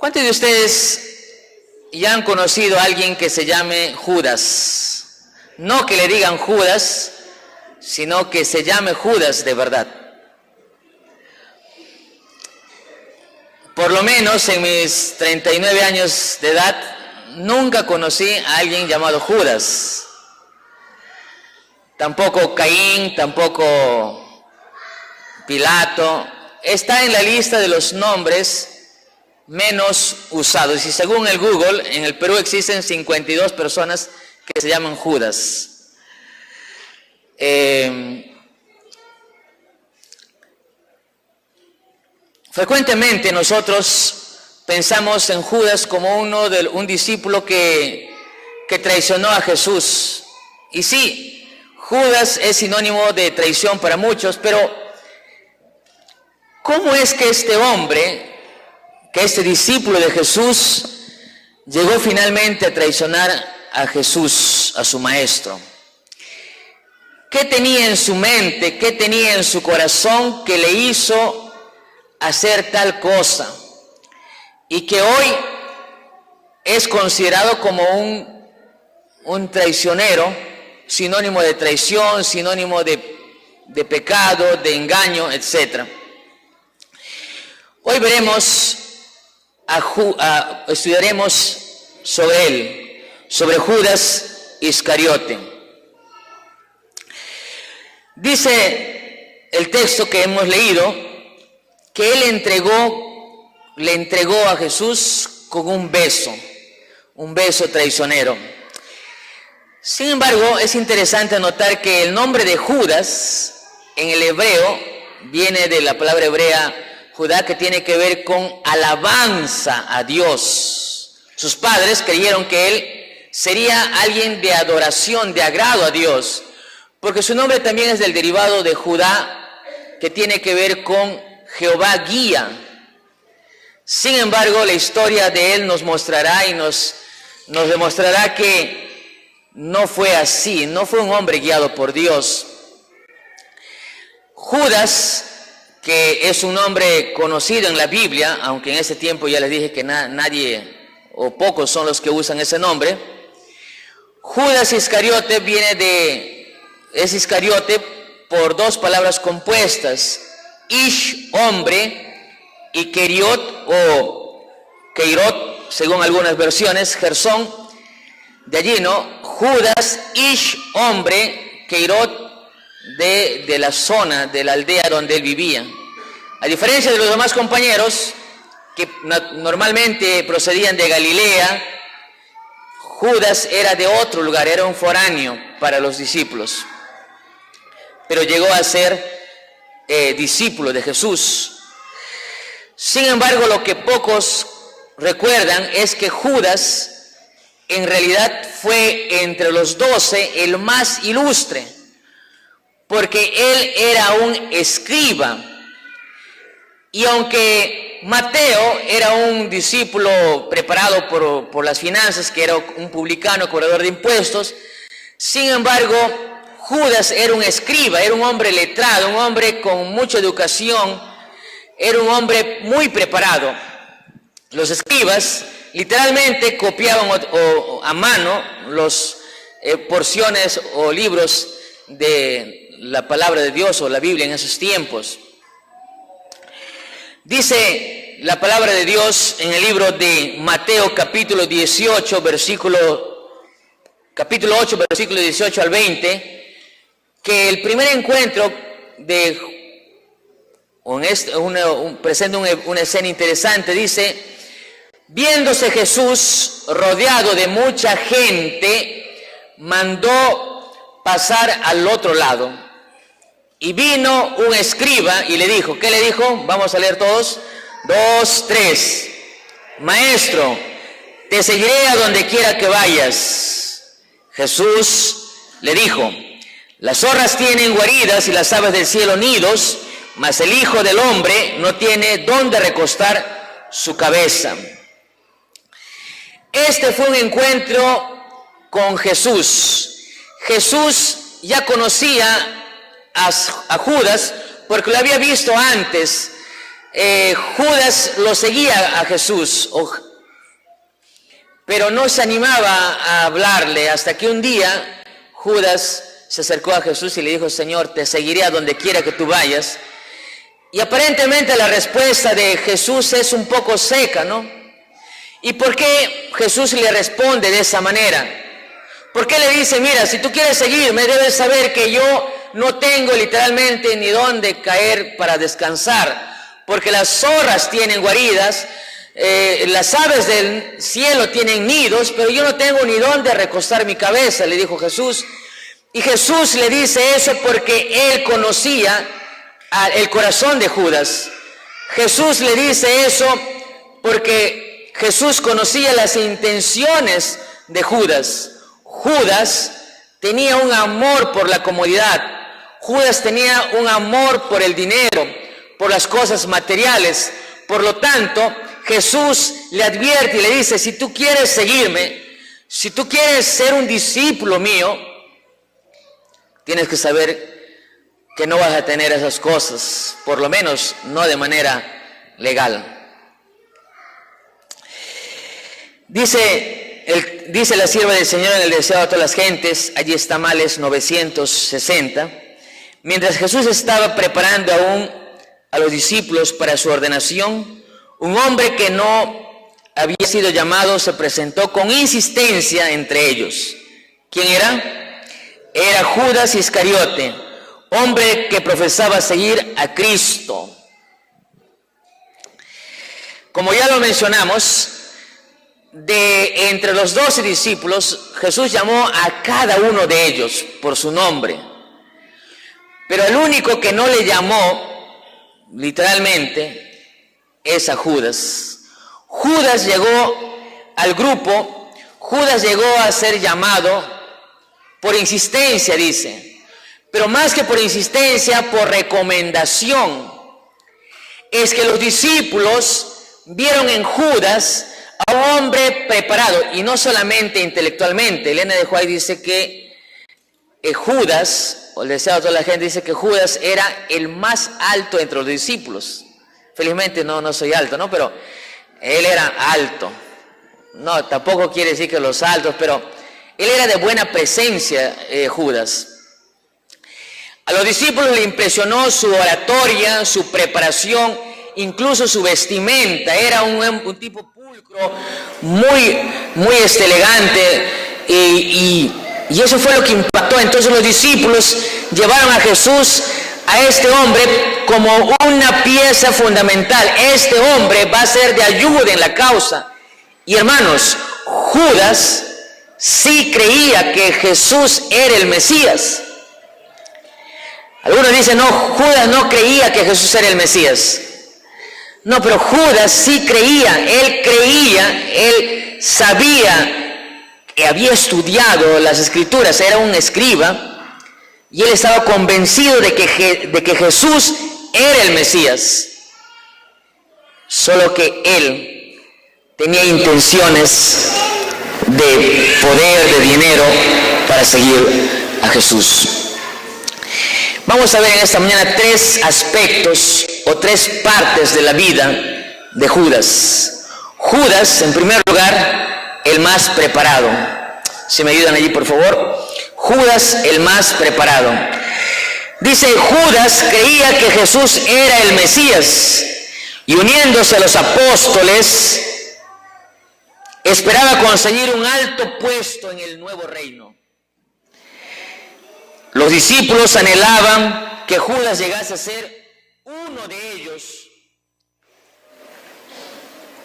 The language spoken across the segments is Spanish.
¿Cuántos de ustedes ya han conocido a alguien que se llame Judas? No que le digan Judas, sino que se llame Judas de verdad. Por lo menos en mis 39 años de edad, nunca conocí a alguien llamado Judas. Tampoco Caín, tampoco Pilato. Está en la lista de los nombres menos usados. Y según el Google, en el Perú existen 52 personas que se llaman Judas. Frecuentemente nosotros pensamos en Judas como un discípulo que traicionó a Jesús. Y sí, Judas es sinónimo de traición para muchos, pero ¿cómo es que este hombre, que este discípulo de Jesús, llegó finalmente a traicionar a Jesús, a su maestro? ¿Qué tenía en su mente, qué tenía en su corazón que le hizo hacer tal cosa? Y que hoy es considerado como un traicionero, sinónimo de traición, sinónimo de pecado, de engaño, etc. Hoy veremos, estudiaremos sobre él, sobre Judas Iscariote. Dice el texto que hemos leído que él le entregó a Jesús con un beso traicionero. Sin embargo, es interesante notar que el nombre de Judas en el hebreo viene de la palabra hebrea Judá, que tiene que ver con alabanza a Dios. Sus padres creyeron que él sería alguien de adoración, de agrado a Dios, porque su nombre también es del derivado de Judá, que tiene que ver con Jehová guía. Sin embargo, la historia de él nos mostrará y nos demostrará que no fue así, no fue un hombre guiado por Dios. Judas, que es un nombre conocido en la Biblia, aunque en ese tiempo ya les dije que nadie o pocos son los que usan ese nombre. Judas Iscariote es Iscariote por dos palabras compuestas, Ish, hombre, y Keriot o Keirot, según algunas versiones, Gersón. De allí, ¿no? Judas, Ish, hombre, Keirot, de la zona, de la aldea donde él vivía. A diferencia de los demás compañeros, que normalmente procedían de Galilea, Judas era de otro lugar, era un foráneo para los discípulos. Pero llegó a ser discípulo de Jesús. Sin embargo, lo que pocos recuerdan es que Judas en realidad fue entre los 12 el más ilustre, porque él era un escriba. Y aunque Mateo era un discípulo preparado por las finanzas, que era un publicano, cobrador de impuestos, sin embargo, Judas era un escriba, era un hombre letrado, un hombre con mucha educación, era un hombre muy preparado. Los escribas literalmente copiaban a mano las porciones o libros de la palabra de Dios o la Biblia en esos tiempos. Dice la palabra de Dios en el libro de Mateo capítulo 8, versículo 18 al 20, que el primer encuentro presenta una escena interesante. Dice: viéndose Jesús rodeado de mucha gente, mandó pasar al otro lado. Y vino un escriba y le dijo, ¿qué le dijo? Vamos a leer todos. 2, 3. Maestro, te seguiré a donde quiera que vayas. Jesús le dijo: las zorras tienen guaridas y las aves del cielo nidos, mas el Hijo del Hombre no tiene dónde recostar su cabeza. Este fue un encuentro con Jesús. Jesús ya conocía a Judas porque lo había visto antes Judas lo seguía a Jesús, pero no se animaba a hablarle, hasta que un día Judas se acercó a Jesús y le dijo: Señor, te seguiré a donde quiera que tú vayas. Y aparentemente la respuesta de Jesús es un poco seca, ¿no? ¿Y por qué Jesús le responde de esa manera? ¿Por qué le dice: mira, si tú quieres seguirme, debes saber que yo no tengo literalmente ni dónde caer para descansar? Porque las zorras tienen guaridas, las aves del cielo tienen nidos, pero yo no tengo ni dónde recostar mi cabeza, le dijo Jesús. Y Jesús le dice eso porque él conocía el corazón de Judas. Jesús le dice eso porque Jesús conocía las intenciones de Judas. Judas tenía un amor por la comodidad. Judas tenía un amor por el dinero, por las cosas materiales. Por lo tanto, Jesús le advierte y le dice: si tú quieres seguirme, si tú quieres ser un discípulo mío, tienes que saber que no vas a tener esas cosas, por lo menos no de manera legal. Dice la sierva del Señor en el deseado de todas las gentes, allí está Males 960, mientras Jesús estaba preparando aún a los discípulos para su ordenación, un hombre que no había sido llamado se presentó con insistencia entre ellos. ¿Quién era? Era Judas Iscariote, hombre que profesaba seguir a Cristo. Como ya lo mencionamos, de entre los 12 discípulos, Jesús llamó a cada uno de ellos por su nombre. Pero el único que no le llamó, literalmente, es a Judas. Judas llegó al grupo, Judas llegó a ser llamado por insistencia, dice. Pero más que por insistencia, por recomendación. Es que los discípulos vieron en Judas a un hombre preparado, y no solamente intelectualmente. Elena de White dice que Judas, o el deseado de toda la gente, dice que Judas era el más alto entre los discípulos. Felizmente no soy alto, ¿no? Pero él era alto. No, tampoco quiere decir que los altos, pero él era de buena presencia, Judas. A los discípulos le impresionó su oratoria, su preparación, incluso su vestimenta. Era un tipo pulcro, muy elegante, y eso fue lo que impactó. Entonces los discípulos llevaron a Jesús, a este hombre, como una pieza fundamental. Este hombre va a ser de ayuda en la causa. Y hermanos, Judas sí creía que Jesús era el Mesías. Algunos dicen: no, Judas no creía que Jesús era el Mesías. No, pero Judas sí creía, él sabía que había estudiado las Escrituras, era un escriba, y él estaba convencido de que Jesús era el Mesías. Solo que él tenía intenciones de poder, de dinero, para seguir a Jesús. Vamos a ver en esta mañana 3 aspectos o 3 partes de la vida de Judas. Judas, en primer lugar, el más preparado. Si me ayudan allí, por favor. Judas, el más preparado. Dice: Judas creía que Jesús era el Mesías, y uniéndose a los apóstoles, esperaba conseguir un alto puesto en el nuevo reino. Los discípulos anhelaban que Judas llegase a ser uno de ellos.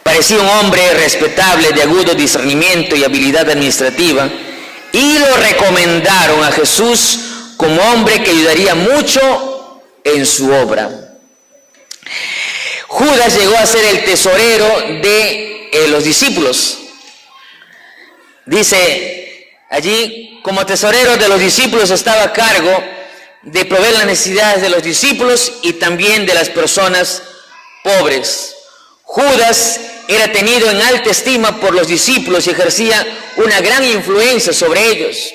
Parecía un hombre respetable, de agudo discernimiento y habilidad administrativa, y lo recomendaron a Jesús como hombre que ayudaría mucho en su obra. Judas llegó a ser el tesorero de los discípulos. Dice allí: como tesorero de los discípulos estaba a cargo de proveer las necesidades de los discípulos y también de las personas pobres. Judas era tenido en alta estima por los discípulos y ejercía una gran influencia sobre ellos.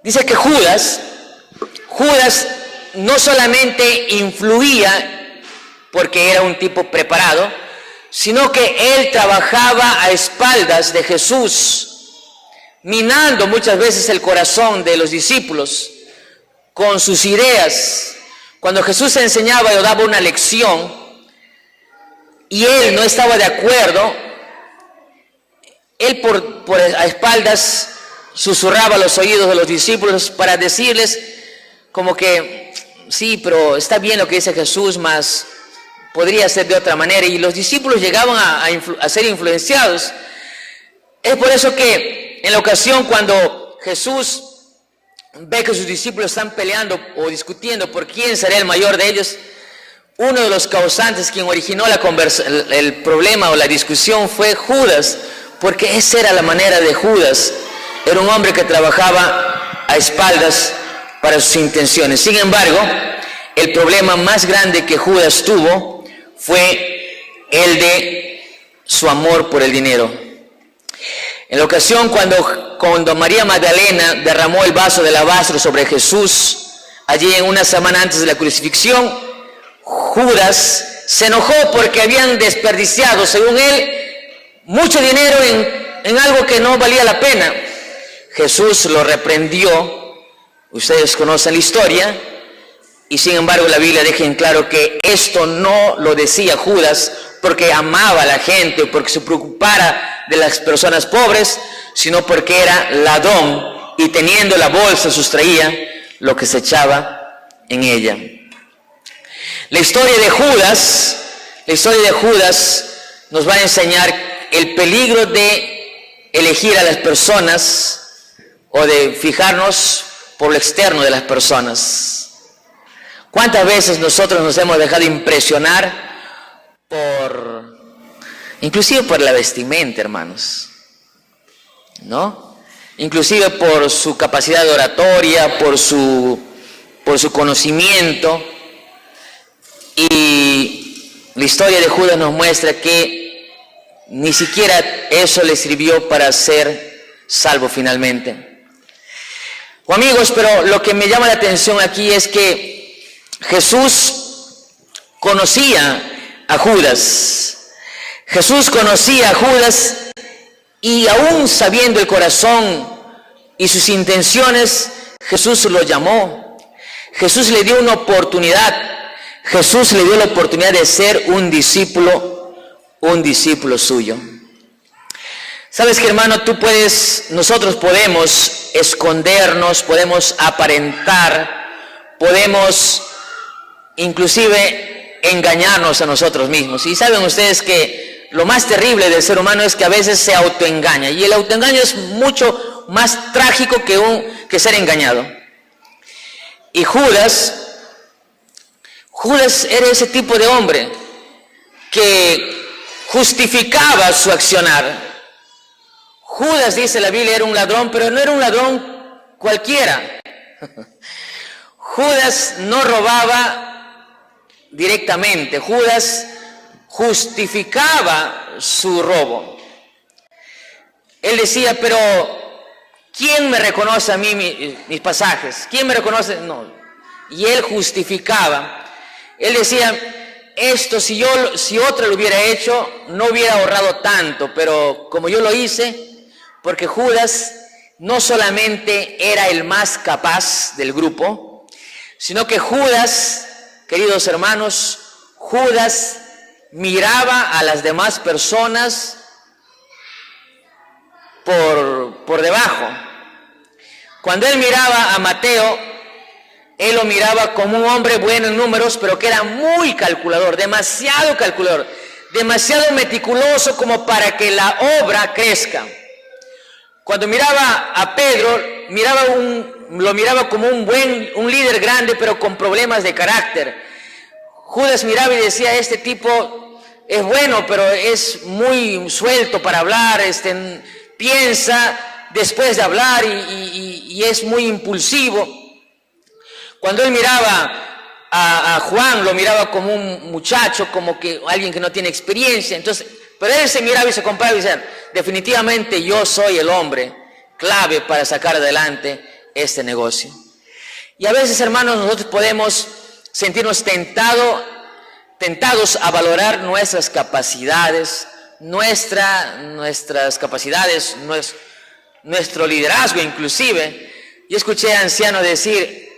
Dice que Judas no solamente influía porque era un tipo preparado, sino que él trabajaba a espaldas de Jesús, minando muchas veces el corazón de los discípulos con sus ideas. Cuando Jesús enseñaba o daba una lección y él no estaba de acuerdo, él por a espaldas susurraba a los oídos de los discípulos para decirles como que sí, pero está bien lo que dice Jesús, mas podría ser de otra manera, y los discípulos llegaban a ser influenciados. Es por eso que en la ocasión cuando Jesús ve que sus discípulos están peleando o discutiendo por quién será el mayor de ellos, uno de los causantes, quien originó el problema o la discusión, fue Judas, porque esa era la manera de Judas. Era un hombre que trabajaba a espaldas para sus intenciones. Sin embargo, el problema más grande que Judas tuvo fue el de su amor por el dinero. En la ocasión cuando María Magdalena derramó el vaso de alabastro sobre Jesús, allí en una semana antes de la crucifixión, Judas se enojó porque habían desperdiciado, según él, mucho dinero en algo que no valía la pena. Jesús lo reprendió, ustedes conocen la historia, y sin embargo la Biblia deja en claro que esto no lo decía Judas porque amaba a la gente o porque se preocupara de las personas pobres, sino porque era ladrón y teniendo la bolsa sustraía lo que se echaba en ella. La historia de Judas nos va a enseñar el peligro de elegir a las personas o de fijarnos por lo externo de las personas. ¿Cuántas veces nosotros nos hemos dejado impresionar inclusive por la vestimenta, hermanos? ¿No? Inclusive por su capacidad de oratoria, por su conocimiento. Y la historia de Judas nos muestra que ni siquiera eso le sirvió para ser salvo finalmente. Amigos, pero lo que me llama la atención aquí es que Jesús conocía a Judas. Jesús conocía a Judas y aún sabiendo el corazón y sus intenciones, Jesús lo llamó. Jesús le dio una oportunidad. Jesús le dio la oportunidad de ser un discípulo suyo. ¿Sabes qué, hermano? Nosotros podemos escondernos, podemos aparentar, podemos inclusive engañarnos a nosotros mismos. Y saben ustedes que lo más terrible del ser humano es que a veces se autoengaña. Y el autoengaño es mucho más trágico que ser engañado. Y Judas era ese tipo de hombre que justificaba su accionar. Judas, dice la Biblia, era un ladrón, pero no era un ladrón cualquiera. Judas no robaba directamente. Judas justificaba su robo. Él decía, pero ¿quién me reconoce a mí mis pasajes? ¿Quién me reconoce? No. Y él justificaba. Él decía, esto si otro lo hubiera hecho, no hubiera ahorrado tanto, pero como yo lo hice, porque Judas no solamente era el más capaz del grupo, sino que Judas, queridos hermanos, Judas miraba a las demás personas por debajo. Cuando él miraba a Mateo, él lo miraba como un hombre bueno en números, pero que era muy calculador, demasiado meticuloso como para que la obra crezca. Cuando miraba a Pedro, lo miraba como un líder grande, pero con problemas de carácter. Judas miraba y decía, este tipo es bueno, pero es muy suelto para hablar, piensa después de hablar y es muy impulsivo. Cuando él miraba a Juan, lo miraba como un muchacho, como que alguien que no tiene experiencia. Entonces, pero él se miraba y se comparaba y decía, definitivamente yo soy el hombre clave para sacar adelante este negocio. Y a veces, hermanos, nosotros podemos sentirnos tentados tentados a valorar nuestras capacidades, nuestras capacidades, nuestro liderazgo inclusive. Yo escuché a ancianos decir: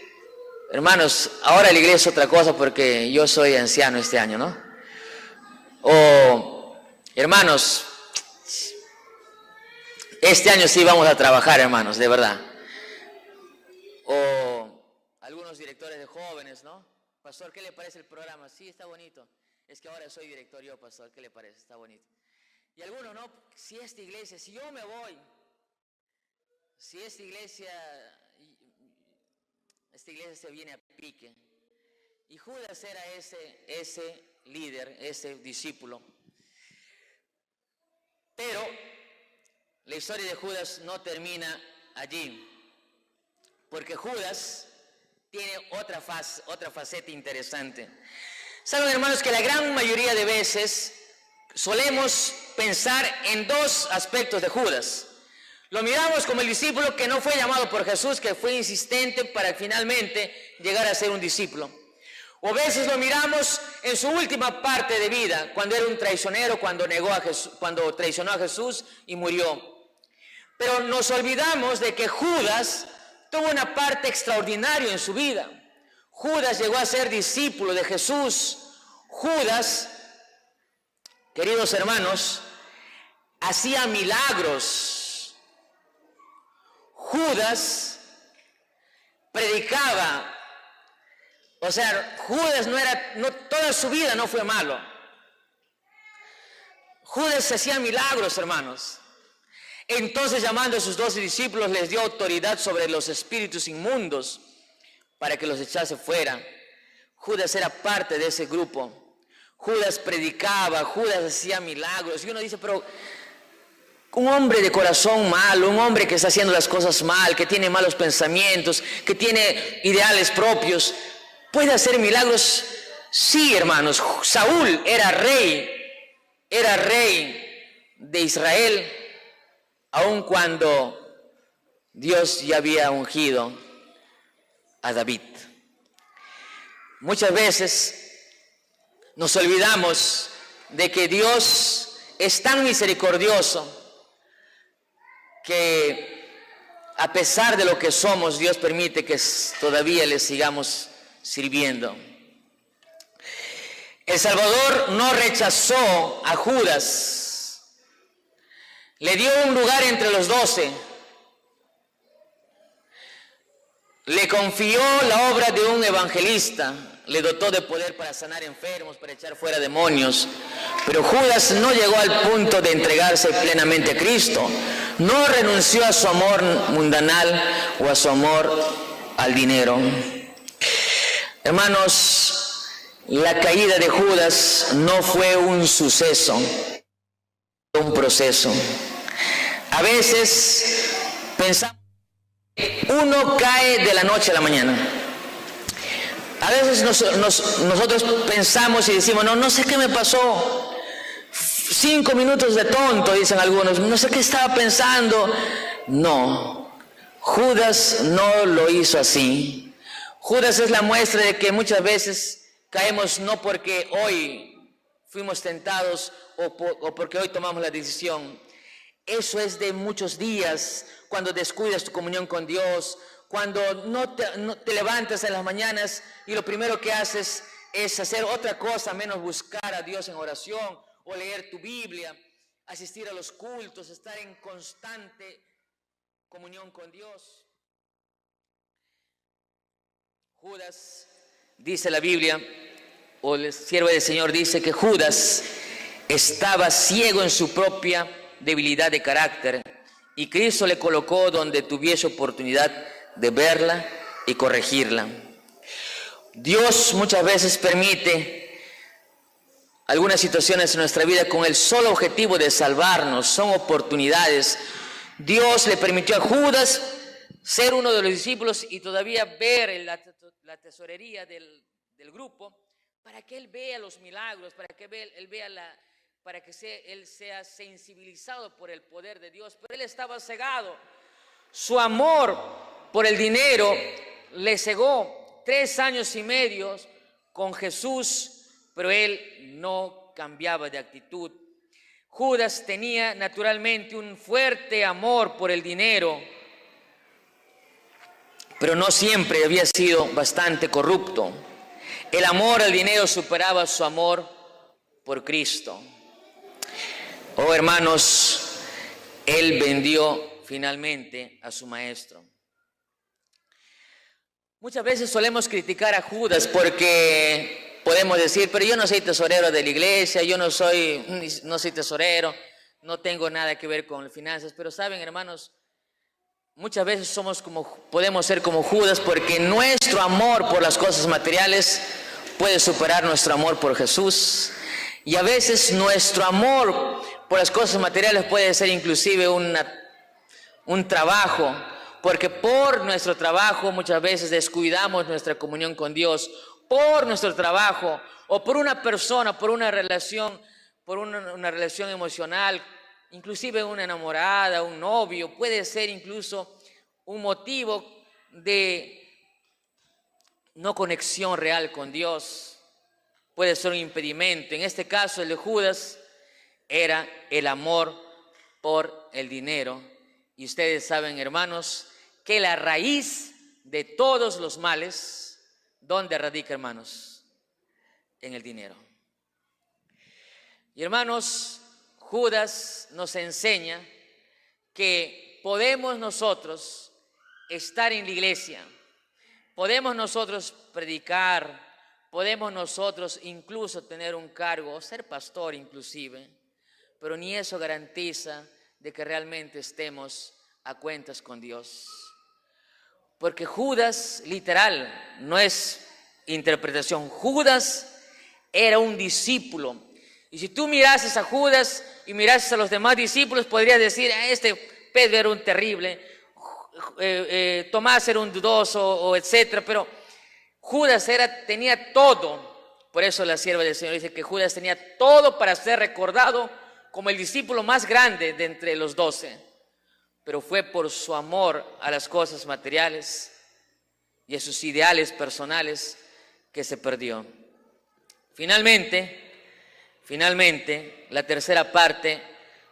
hermanos, ahora la iglesia es otra cosa porque yo soy anciano este año, ¿no? O hermanos, este año sí vamos a trabajar, hermanos, de verdad. O algunos directores de jóvenes, ¿no? Pastor, ¿qué le parece el programa? Sí, está bonito. Es que ahora soy director yo, pastor, ¿qué le parece? Está bonito. Y algunos, no, si esta iglesia, si yo me voy, si esta iglesia se viene a pique. Y Judas era ese líder, ese discípulo. Pero la historia de Judas no termina allí, porque Judas tiene otra faceta interesante. Saben, hermanos, que la gran mayoría de veces solemos pensar en dos aspectos de Judas. Lo miramos como el discípulo que no fue llamado por Jesús, que fue insistente para finalmente llegar a ser un discípulo. O a veces lo miramos en su última parte de vida, cuando era un traicionero, cuando traicionó a Jesús y murió. Pero nos olvidamos de que Judas tuvo una parte extraordinaria en su vida. Judas llegó a ser discípulo de Jesús. Judas, queridos hermanos, hacía milagros. Judas predicaba. O sea, Judas toda su vida no fue malo. Judas hacía milagros, hermanos. Entonces, llamando a sus 12 discípulos, les dio autoridad sobre los espíritus inmundos para que los echase fuera. Judas era parte de ese grupo. Judas predicaba, Judas hacía milagros. Y uno dice, pero un hombre de corazón malo, un hombre que está haciendo las cosas mal, que tiene malos pensamientos, que tiene ideales propios, ¿puede hacer milagros? Sí, hermanos. Saúl era rey de Israel, aun cuando Dios ya había ungido a David. Muchas veces nos olvidamos de que Dios es tan misericordioso que a pesar de lo que somos, Dios permite que todavía le sigamos sirviendo. El Salvador no rechazó a Judas, le dio un lugar entre los 12, le confió la obra de un evangelista, le dotó de poder para sanar enfermos, para echar fuera demonios. Pero Judas no llegó al punto de entregarse plenamente a Cristo, no renunció a su amor mundanal o a su amor al dinero. Hermanos, la caída de Judas no fue un suceso, fue un proceso. A veces pensamos que uno cae de la noche a la mañana. A veces nosotros pensamos y decimos, no sé qué me pasó. 5 minutos de tonto, dicen algunos, no sé qué estaba pensando. No, Judas no lo hizo así. Judas es la muestra de que muchas veces caemos no porque hoy fuimos tentados o porque hoy tomamos la decisión. Eso es de muchos días, cuando descuidas tu comunión con Dios, cuando no te levantas en las mañanas y lo primero que haces es hacer otra cosa menos buscar a Dios en oración o leer tu Biblia, asistir a los cultos, estar en constante comunión con Dios. Judas, dice la Biblia, o el siervo del Señor dice que Judas estaba ciego en su propia debilidad de carácter y Cristo le colocó donde tuviese oportunidad de verla y corregirla. Dios muchas veces permite algunas situaciones en nuestra vida con el solo objetivo de salvarnos, son oportunidades. Dios le permitió a Judas ser uno de los discípulos y todavía ver la tesorería del grupo, para que él vea los milagros, para que él sea sensibilizado por el poder de Dios. Pero él estaba cegado. Su amor por el dinero le cegó. 3 años y medio con Jesús pero él no cambiaba de actitud. Judas tenía naturalmente un fuerte amor por el dinero, pero no siempre había sido bastante corrupto. El amor al dinero superaba su amor por Cristo. Oh hermanos, él vendió finalmente a su maestro. Muchas veces solemos criticar a Judas porque podemos decir, pero yo no soy tesorero de la iglesia, yo no soy tesorero, no tengo nada que ver con las finanzas. Pero saben, hermanos, muchas veces podemos ser como Judas porque nuestro amor por las cosas materiales puede superar nuestro amor por Jesús. Y a veces nuestro amor por las cosas materiales puede ser inclusive un trabajo, porque por nuestro trabajo muchas veces descuidamos nuestra comunión con Dios. Por nuestro trabajo o por una persona, por una relación emocional, inclusive una enamorada, un novio, puede ser incluso un motivo de no conexión real con Dios, puede ser un impedimento. En este caso, el de Judas era el amor por el dinero. Y ustedes saben, hermanos, que la raíz de todos los males, ¿dónde radica, hermanos? En el dinero. Y hermanos, Judas nos enseña que podemos nosotros estar en la iglesia, podemos nosotros predicar, podemos nosotros incluso tener un cargo, ser pastor inclusive, pero ni eso garantiza de que realmente estemos a cuentas con Dios. Porque Judas, literal, no es interpretación. Judas era un discípulo. Y si tú mirases a Judas y mirases a los demás discípulos, podrías decir, este Pedro era un terrible, Tomás era un dudoso, o etcétera. Pero Judas tenía todo. Por eso la sierva del Señor dice que Judas tenía todo para ser recordado como el discípulo más grande de entre los 12. Pero fue por su amor a las cosas materiales y a sus ideales personales que se perdió. Finalmente, la tercera parte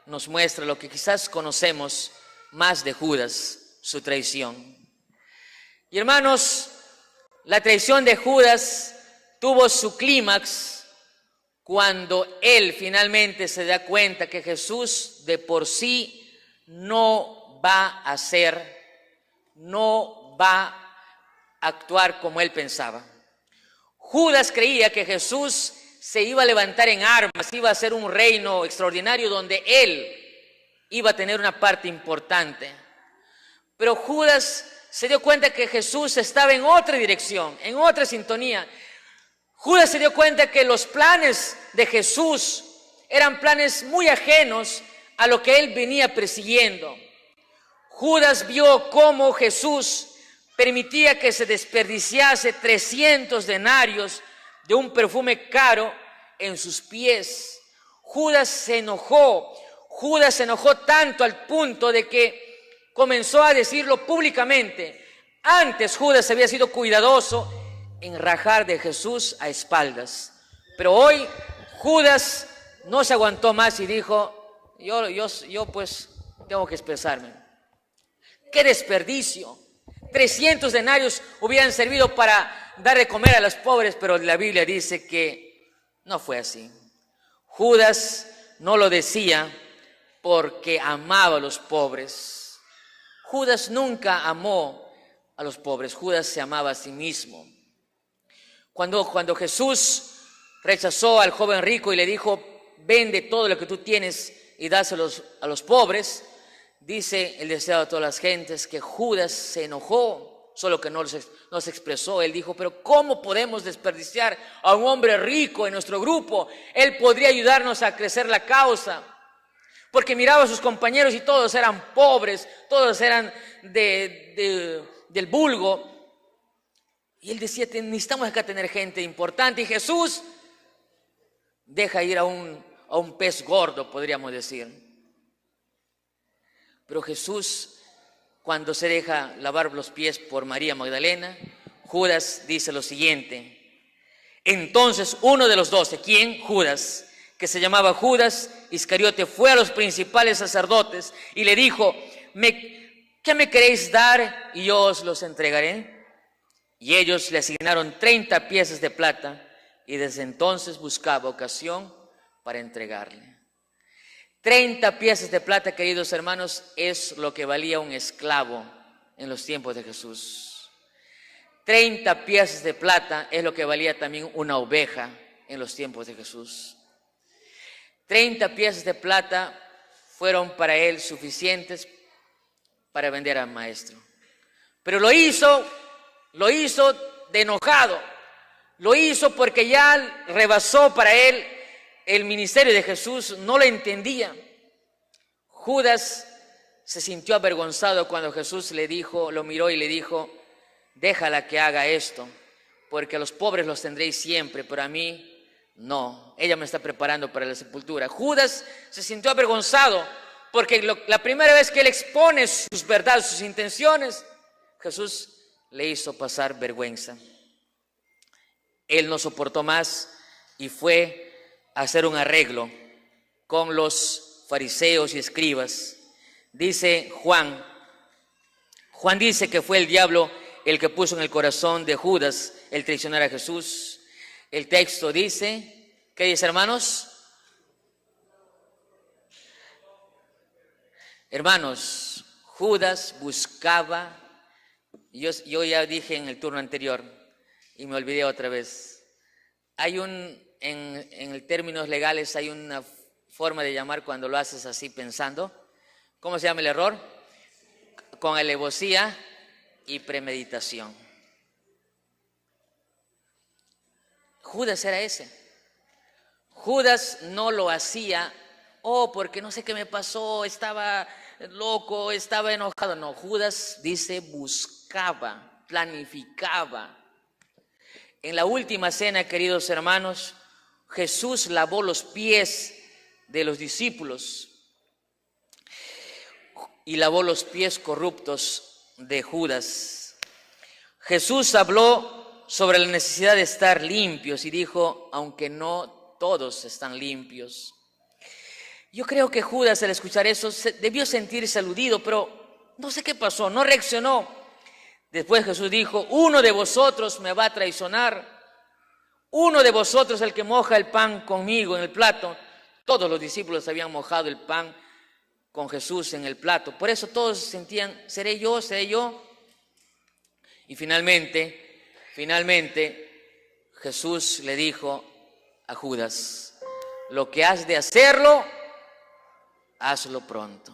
nos muestra lo que quizás conocemos más de Judas, su traición. Y hermanos, la traición de Judas tuvo su clímax cuando él finalmente se da cuenta que Jesús de por sí no va a actuar como él pensaba. Judas creía que Jesús se iba a levantar en armas, iba a ser un reino extraordinario donde él iba a tener una parte importante. Pero Judas se dio cuenta que Jesús estaba en otra dirección, en otra sintonía. Judas se dio cuenta que los planes de Jesús eran planes muy ajenos a lo que él venía persiguiendo. Judas vio cómo Jesús permitía que se desperdiciase 300 denarios de un perfume caro en sus pies. Judas se enojó tanto al punto de que comenzó a decirlo públicamente. Antes Judas había sido cuidadoso en rajar de Jesús a espaldas, pero hoy Judas no se aguantó más y dijo, yo pues tengo que expresarme. ¡Qué desperdicio! 300 denarios hubieran servido para dar de comer a los pobres, pero la Biblia dice que no fue así. Judas no lo decía porque amaba a los pobres. Judas nunca amó a los pobres, Judas se amaba a sí mismo. Cuando Jesús rechazó al joven rico y le dijo, vende todo lo que tú tienes y dáselos a los pobres, dice el deseado de todas las gentes que Judas se enojó, solo que no se expresó. Él dijo, pero ¿cómo podemos desperdiciar a un hombre rico en nuestro grupo? Él podría ayudarnos a crecer la causa. Porque miraba a sus compañeros y todos eran pobres, todos eran del vulgo. Y él decía, necesitamos acá tener gente importante. Y Jesús deja ir a un pez gordo, podríamos decir. Pero Jesús, cuando se deja lavar los pies por María Magdalena, Judas dice lo siguiente, Entonces uno de los 12, ¿quién? Judas, que se llamaba Judas Iscariote, fue a los principales sacerdotes y le dijo: ¿qué me queréis dar y yo os los entregaré? Y ellos le asignaron 30 piezas de plata y desde entonces buscaba ocasión para entregarle. 30 piezas de plata, queridos hermanos, es lo que valía un esclavo en los tiempos de Jesús. 30 piezas de plata es lo que valía también una oveja en los tiempos de Jesús. 30 piezas de plata fueron para él suficientes para vender al maestro. Pero lo hizo de enojado. Lo hizo porque ya rebasó para él el ministerio de Jesús, no lo entendía. Judas se sintió avergonzado cuando Jesús le dijo, lo miró y le dijo: déjala que haga esto, porque a los pobres los tendréis siempre, pero a mí no. Ella me está preparando para la sepultura. Judas se sintió avergonzado porque la primera vez que él expone sus verdades, sus intenciones, Jesús le hizo pasar vergüenza. Él no soportó más y fue a hacer un arreglo con los fariseos y escribas. Dice Juan dice que fue el diablo el que puso en el corazón de Judas el traicionar a Jesús. El texto dice, ¿qué dice, hermanos? Hermanos, Judas buscaba, yo ya dije en el turno anterior y me olvidé otra vez, en términos legales hay una forma de llamar cuando lo haces así pensando. ¿Cómo se llama el error? Con alevosía y premeditación. Judas era ese. Judas no lo hacía, porque no sé qué me pasó, estaba loco, estaba enojado. No, Judas dice buscaba, planificaba. En la última cena, queridos hermanos, Jesús lavó los pies de los discípulos y lavó los pies corruptos de Judas. Jesús habló sobre la necesidad de estar limpios y dijo, aunque no todos están limpios. Yo creo que Judas, al escuchar eso, debió sentirse aludido, pero no sé qué pasó, no reaccionó. Después Jesús dijo, uno de vosotros me va a traicionar, uno de vosotros el que moja el pan conmigo en el plato. Todos los discípulos habían mojado el pan con Jesús en el plato, por eso todos sentían, ¿seré yo? ¿Seré yo? Y finalmente Jesús le dijo a Judas, lo que has de hacerlo, hazlo pronto.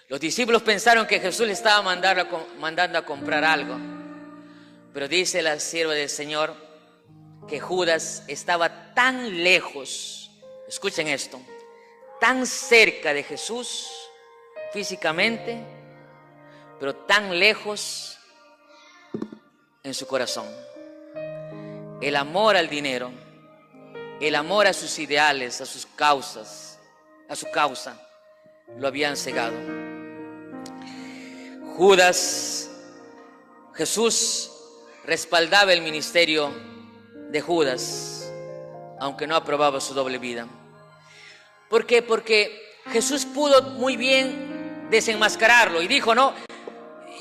Los discípulos pensaron que Jesús le estaba mandando a comprar algo, pero dice la sierva del Señor que Judas estaba tan lejos, escuchen esto, tan cerca de Jesús físicamente, pero tan lejos en su corazón. El amor al dinero, el amor a sus ideales, a sus causas, a su causa, lo habían cegado. Jesús respaldaba el ministerio de Judas, aunque no aprobaba su doble vida. ¿Por qué? Porque Jesús pudo muy bien desenmascararlo y dijo, no,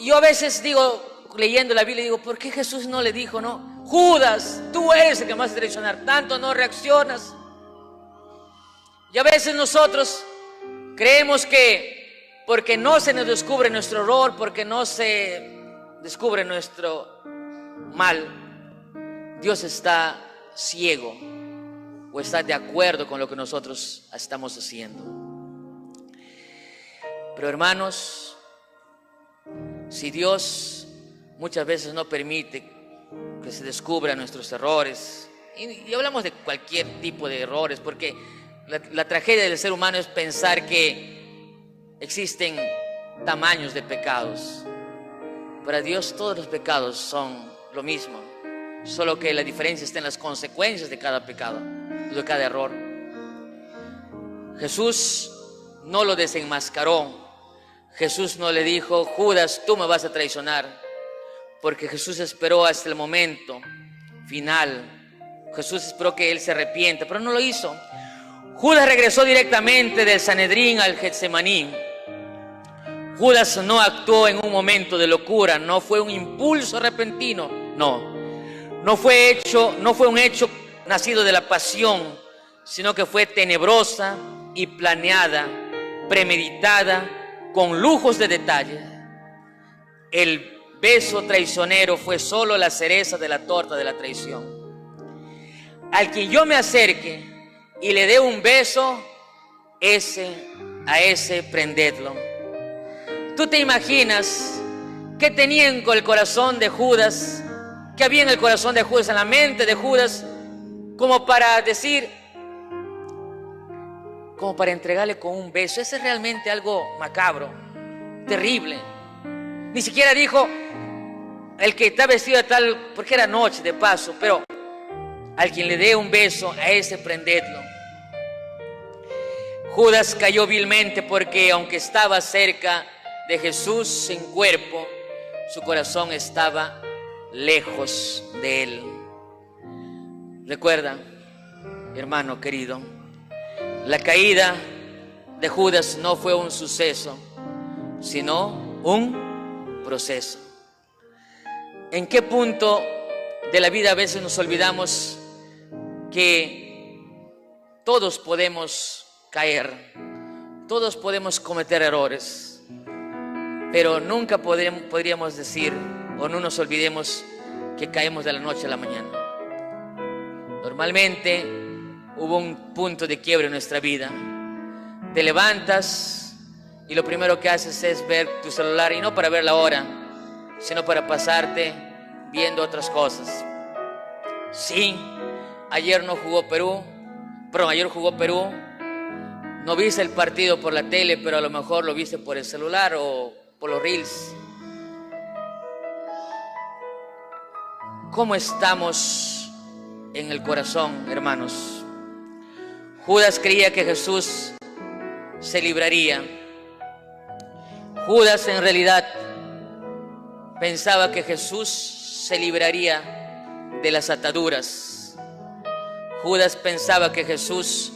yo a veces digo, leyendo la Biblia, digo, ¿por qué Jesús no le dijo, no, Judas, tú eres el que me vas a traicionar, tanto no reaccionas? Y a veces nosotros creemos que porque no se nos descubre nuestro error, porque no se descubre nuestro mal, Dios está ciego o está de acuerdo con lo que nosotros estamos haciendo. Pero hermanos, si Dios muchas veces no permite que se descubran nuestros errores, y hablamos de cualquier tipo de errores, porque la tragedia del ser humano es pensar que existen tamaños de pecados. Para Dios todos los pecados son lo mismo, solo que la diferencia está en las consecuencias de cada pecado, de cada error. Jesús no lo desenmascaró. Jesús no le dijo, Judas, tú me vas a traicionar, porque Jesús esperó hasta el momento final Jesús esperó que él se arrepienta, pero no lo hizo. Judas regresó directamente del Sanedrín al Getsemaní. Judas no actuó en un momento de locura, no fue un impulso repentino, no fue un hecho nacido de la pasión, sino que fue tenebrosa y planeada, premeditada, con lujos de detalle. El beso traicionero fue solo la cereza de la torta de la traición. Al quien yo me acerque y le dé un beso, a ese prendedlo. ¿Tú te imaginas qué tenía en el corazón de Judas? ¿Qué había en el corazón de Judas, en la mente de Judas, como para decir, como para entregarle con un beso? Ese es realmente algo macabro, terrible. Ni siquiera dijo el que está vestido de tal, porque era noche de paso, pero al quien le dé un beso, a ese prendedlo. Judas cayó vilmente porque aunque estaba cerca de Jesús en cuerpo, su corazón estaba lejos de él. Recuerda, hermano querido, la caída de Judas no fue un suceso, sino un proceso. ¿En qué punto de la vida a veces nos olvidamos que todos podemos caer, todos podemos cometer errores? Pero nunca podríamos decir, o no nos olvidemos, que caemos de la noche a la mañana. Normalmente hubo un punto de quiebre en nuestra vida. Te levantas y lo primero que haces es ver tu celular, y no para ver la hora, sino para pasarte viendo otras cosas. Sí, ayer jugó Perú. No viste el partido por la tele, pero a lo mejor lo viste por el celular o por los reels. ¿Cómo estamos en el corazón, hermanos? Judas creía que Jesús se libraría. Judas en realidad pensaba que Jesús se libraría de las ataduras. Judas pensaba que Jesús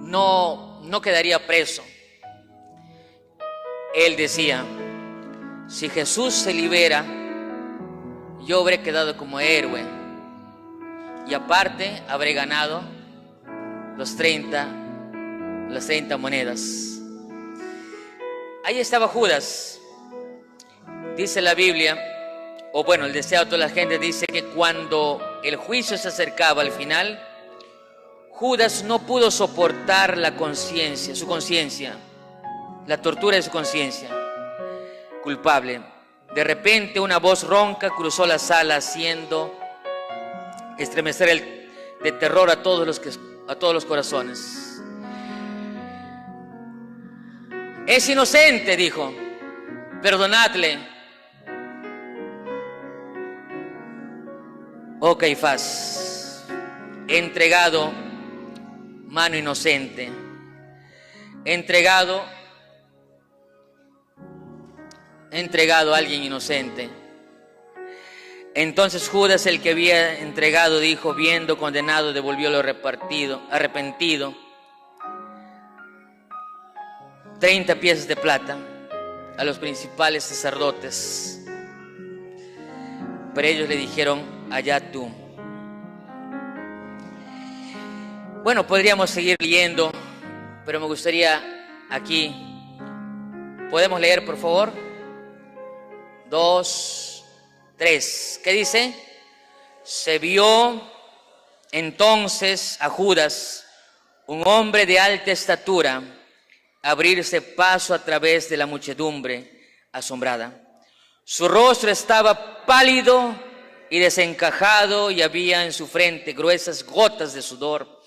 no quedaría preso. Él decía, si Jesús se libera, yo habré quedado como héroe, y aparte habré ganado las 30 monedas. Ahí estaba Judas. Dice la Biblia, o bueno, el deseo de toda la gente dice que cuando el juicio se acercaba al final, Judas no pudo soportar su conciencia, la tortura de su conciencia culpable. De repente una voz ronca cruzó la sala, haciendo estremecer de terror a todos los corazones. Es inocente, dijo, perdonadle. Oh Caifás, entregado, mano inocente, entregado a alguien inocente. Entonces Judas, el que había entregado, dijo, viendo condenado, devolvió lo arrepentido, 30 piezas de plata a los principales sacerdotes. Pero ellos le dijeron, allá tú. Bueno, podríamos seguir leyendo, pero me gustaría aquí. ¿Podemos leer, por favor? 2, 3. ¿Qué dice? Se vio entonces a Judas, un hombre de alta estatura, abrirse paso a través de la muchedumbre asombrada. Su rostro estaba pálido y desencajado, y había en su frente gruesas gotas de sudor.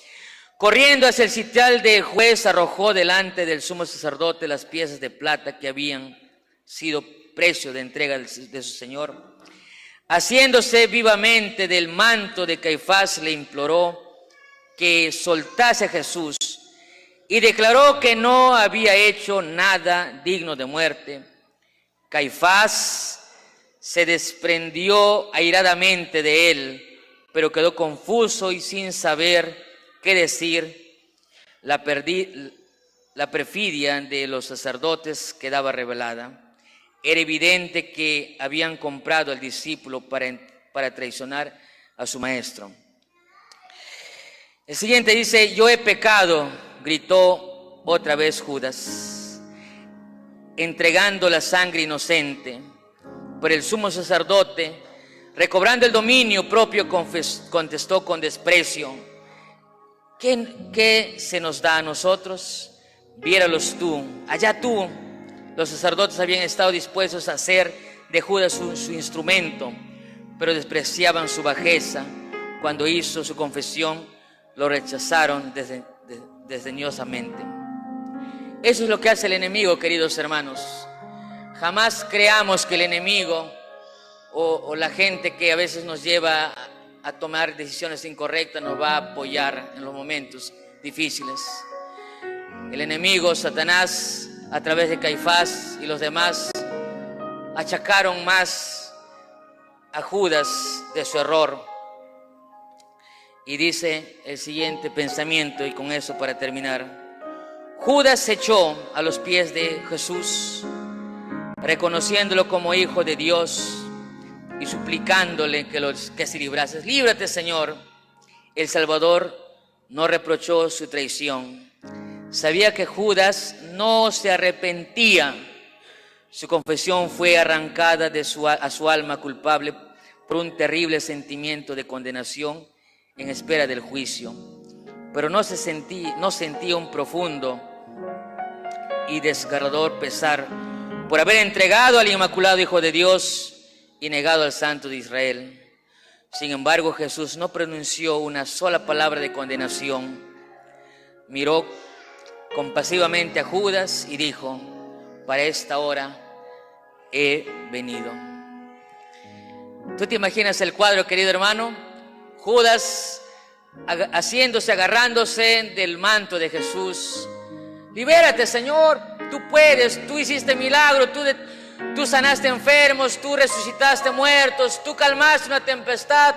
Corriendo hacia el sitial del juez, arrojó delante del sumo sacerdote las piezas de plata que habían sido precio de entrega de su señor. Haciéndose vivamente del manto de Caifás, le imploró que soltase a Jesús, y declaró que no había hecho nada digno de muerte. Caifás se desprendió airadamente de él, pero quedó confuso y sin saber qué decir. La perfidia de los sacerdotes quedaba revelada. Era evidente que habían comprado al discípulo para traicionar a su maestro. El siguiente dice: yo he pecado, gritó otra vez Judas, entregando la sangre inocente. Pero el sumo sacerdote, recobrando el dominio propio, contestó con desprecio: ¿Qué se nos da a nosotros? Viéralos tú, allá tú. Los sacerdotes habían estado dispuestos a hacer de Judas su instrumento, pero despreciaban su bajeza. Cuando hizo su confesión, lo rechazaron desdeñosamente. Eso es lo que hace el enemigo, queridos hermanos. Jamás creamos que el enemigo o la gente que a veces nos lleva a tomar decisiones incorrectas nos va a apoyar en los momentos difíciles. El enemigo, Satanás, a través de Caifás y los demás, achacaron más a Judas de su error. Y dice el siguiente pensamiento, y con eso para terminar: Judas se echó a los pies de Jesús, reconociéndolo como Hijo de Dios y suplicándole que se librase. Líbrate, Señor. El Salvador no reprochó su traición. Sabía que Judas no se arrepentía. Su confesión fue arrancada a su alma culpable por un terrible sentimiento de condenación en espera del juicio. Pero no sentía un profundo y desgarrador pesar por haber entregado al Inmaculado Hijo de Dios y negado al Santo de Israel. Sin embargo, Jesús no pronunció una sola palabra de condenación. Miró compasivamente a Judas y dijo: para esta hora he venido. ¿Tú te imaginas el cuadro, querido hermano? Judas agarrándose del manto de Jesús. Libérate, Señor, tú puedes, tú hiciste milagro, tú sanaste enfermos, tú resucitaste muertos, tú calmaste una tempestad,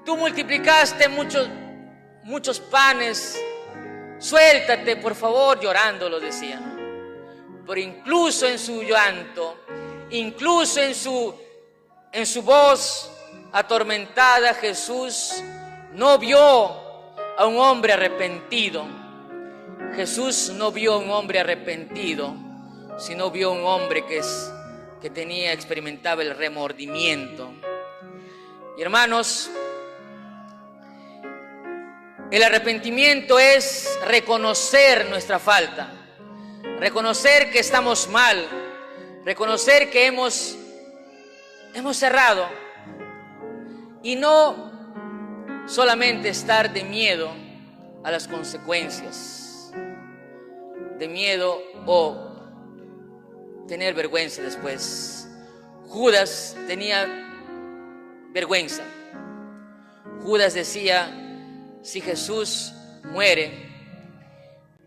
tú multiplicaste muchos panes. Suéltate, por favor, llorando lo decía. Pero incluso en su llanto, incluso en su voz atormentada, Jesús no vio a un hombre arrepentido. Jesús no vio a un hombre arrepentido, sino vio a un hombre que experimentaba el remordimiento. Y hermanos, el arrepentimiento es reconocer nuestra falta, reconocer que estamos mal, reconocer que hemos errado, y no solamente estar de miedo a las consecuencias, de miedo o tener vergüenza después. Judas tenía vergüenza. Judas decía: si Jesús muere,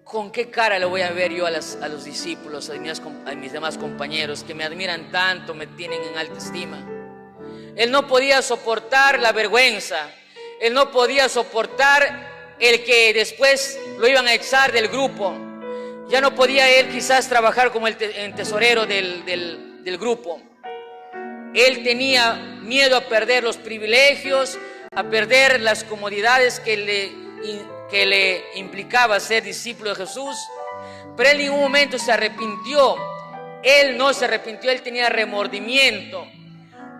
¿con qué cara le voy a ver yo a los discípulos, a mis demás compañeros que me admiran tanto, me tienen en alta estima? Él no podía soportar la vergüenza. Él no podía soportar el que después lo iban a echar del grupo. Ya no podía él quizás trabajar como el tesorero del grupo. Él tenía miedo a perder los privilegios, a perder las comodidades que le implicaba ser discípulo de Jesús. Pero él en ningún momento se arrepintió. Él no se arrepintió, él tenía remordimiento.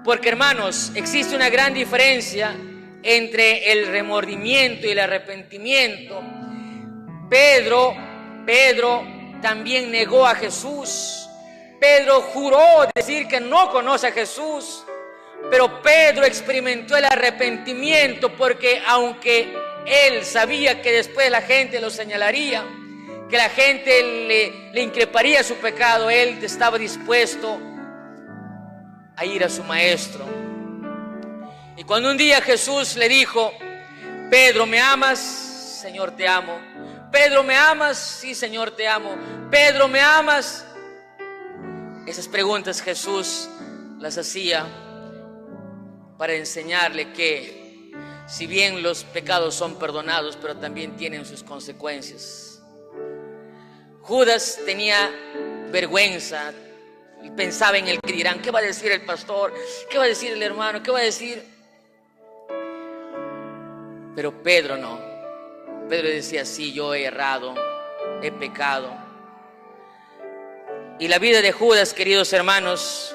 Porque, hermanos, existe una gran diferencia entre el remordimiento y el arrepentimiento. Pedro también negó a Jesús. Pedro juró decir que no conoce a Jesús. Pero Pedro experimentó el arrepentimiento, porque aunque él sabía que después la gente lo señalaría, que la gente le increparía su pecado, él estaba dispuesto a ir a su maestro. Y cuando un día Jesús le dijo: Pedro, ¿me amas? Señor, te amo. Pedro, ¿me amas? Sí, Señor, te amo. Pedro, ¿me amas? Esas preguntas Jesús las hacía para enseñarle que Si bien los pecados son perdonados, pero también tienen sus consecuencias. Judas tenía vergüenza, pensaba en el que dirán, ¿qué va a decir el pastor? ¿Qué va a decir el hermano? ¿Qué va a decir? Pero Pedro no. Pedro decía, sí, yo he errado, he pecado. Y la vida de Judas, queridos hermanos,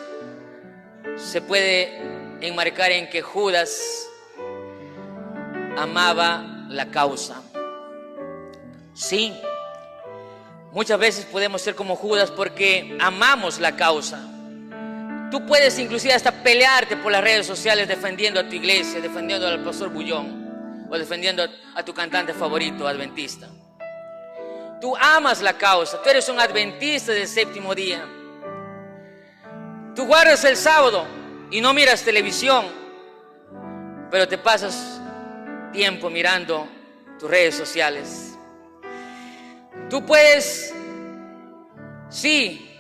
se puede enmarcar en que Judas amaba la causa. Sí, muchas veces podemos ser como Judas porque amamos la causa. Tú puedes inclusive hasta pelearte por las redes sociales defendiendo a tu iglesia, defendiendo al pastor Bullón o defendiendo a tu cantante favorito adventista. Tú amas la causa, tú eres un adventista del séptimo día. Tú guardas el sábado y no miras televisión, pero te pasas tiempo mirando tus redes sociales. Tú puedes, sí,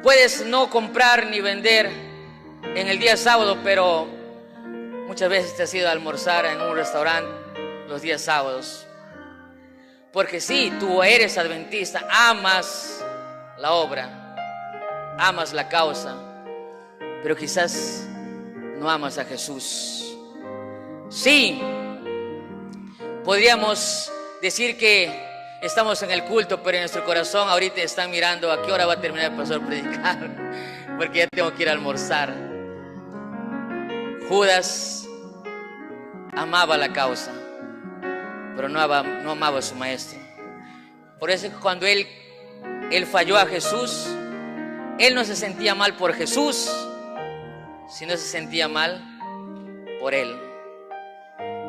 puedes no comprar ni vender en el día sábado, pero muchas veces te has ido a almorzar en un restaurante los días sábados. Porque sí, tú eres adventista, amas la obra, amas la causa, pero quizás no amas a Jesús. Sí, podríamos decir que estamos en el culto, pero en nuestro corazón ahorita están mirando a qué hora va a terminar el pastor a predicar, porque ya tengo que ir a almorzar. Judas amaba la causa, pero no amaba a su maestro. Por eso cuando él falló a Jesús, él no se sentía mal por Jesús, sino se sentía mal por él.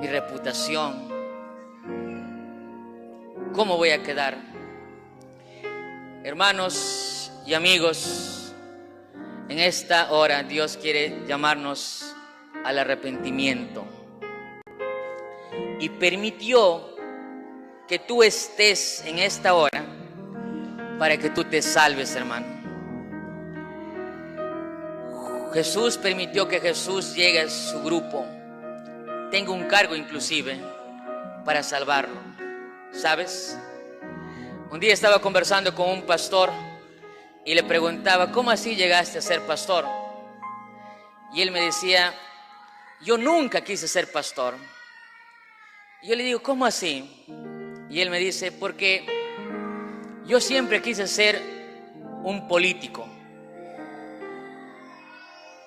Mi reputación, ¿cómo voy a quedar? Hermanos y amigos, en esta hora Dios quiere llamarnos al arrepentimiento. Y permitió que tú estés en esta hora para que tú te salves, hermano. Jesús permitió que Jesús llegue a su grupo. Tengo un cargo inclusive para salvarlo. ¿Sabes? Un día estaba conversando con un pastor y le preguntaba, ¿cómo así llegaste a ser pastor? Y él me decía, yo nunca quise ser pastor. Y yo le digo, ¿cómo así? Y él me dice, porque yo siempre quise ser un político.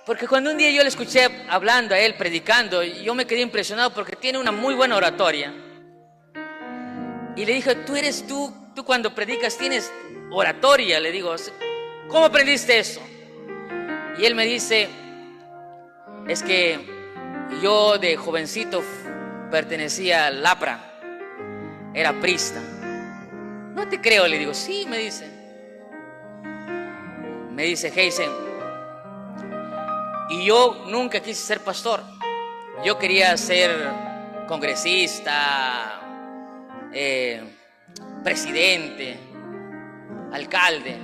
Porque cuando un día yo le escuché hablando a él, predicando, yo me quedé impresionado porque tiene una muy buena oratoria. Y le dije, tú cuando predicas tienes oratoria. Le digo, ¿cómo aprendiste eso? Y él me dice, es que yo de jovencito pertenecía al APRA, era prista. No te creo, le digo, sí, me dice. Me dice, Heisen, y yo nunca quise ser pastor. Yo quería ser congresista, presidente, alcalde.